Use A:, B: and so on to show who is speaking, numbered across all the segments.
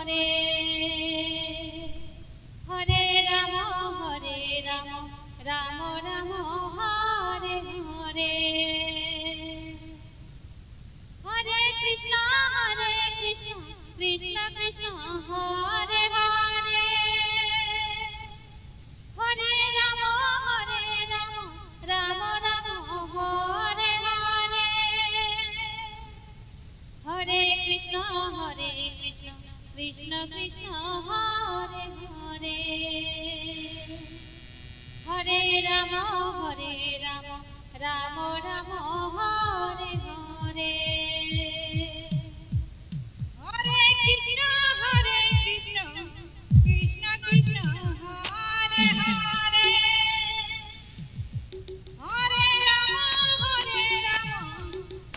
A: Hare Ram Ram Ram Hare Hare Hare Krishna Krishna Krishna Hare Hare Hare Ram Ram Ram Hare Hare Hare Krishna Krishna Krishna Hare Hare Hare Ram Ram Ram Hare Hare
B: Hare Krishna Krishna Krishna Hare Hare Hare Ram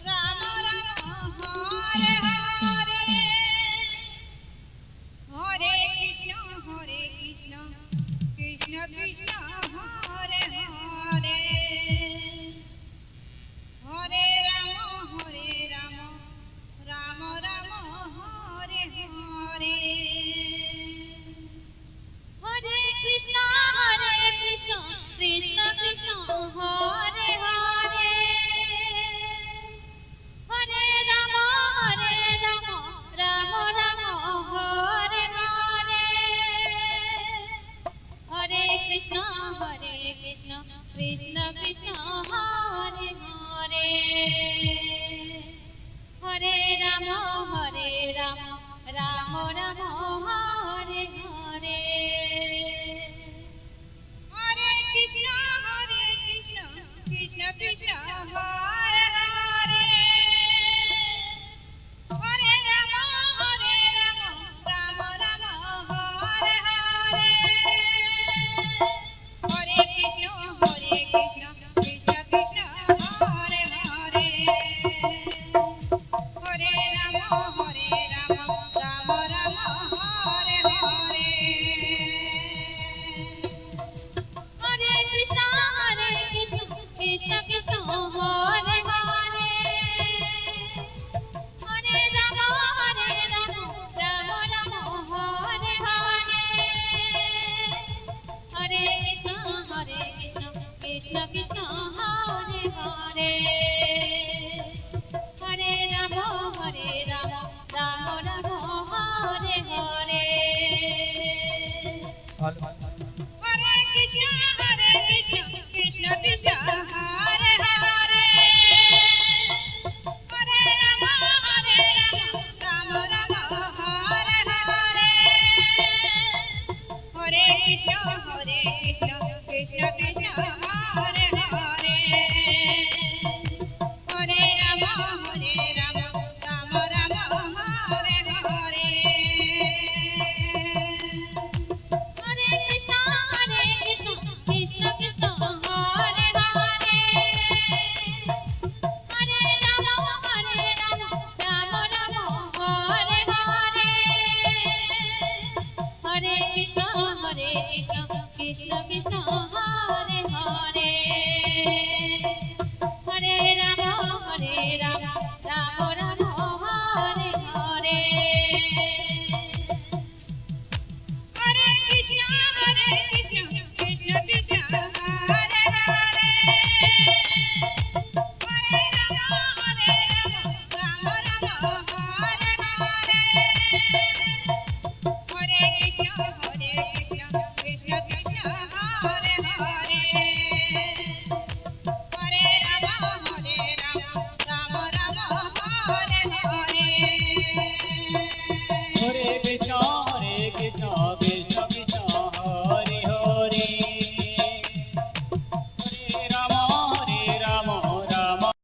B: Ram Ram Hare Hare Hare Krishna Krishna Krishna Hare Hare Hare Ram Ram Ram Hare Hare
A: Hare Krishna Krishna Krishna Hare Hare Hare Ram Ram Ram Hare Hare Hare Krishna Krishna Krishna Hare Hare Hare Ram Ram Ram Hare Hare
B: Hare Krishna Krishna Krishna Hare Hare Hare Ram Ram Ram Hare Hare Hare Krishna Krishna Krishna Hare Hare Hare Ram Ram Ram Hare Hare
A: Hare Krishna Krishna Krishna Hare Hare Hare Ram Ram Ram Hare Hare Hare Krishna Krishna Krishna Hare Hare Hare Ram Ram Ram Hare Hare
B: Hare Krishna Krishna Krishna Hare Hare Hare Ram Ram Ram Hare Hare Hare Krishna Krishna Krishna Hare Hare Hare Ram Ram Ram Hare Hare
A: Hare Krishna Krishna Krishna Hare Hare Hare Ram Ram Ram Hare Hare Hare Krishna Krishna Krishna Hare Hare Hare Ram Ram Ram Hare Hare
B: Hare Krishna Krishna Krishna Hare Hare Hare Ram Ram Ram Hare Hare Hare Krishna Krishna Krishna Hare Hare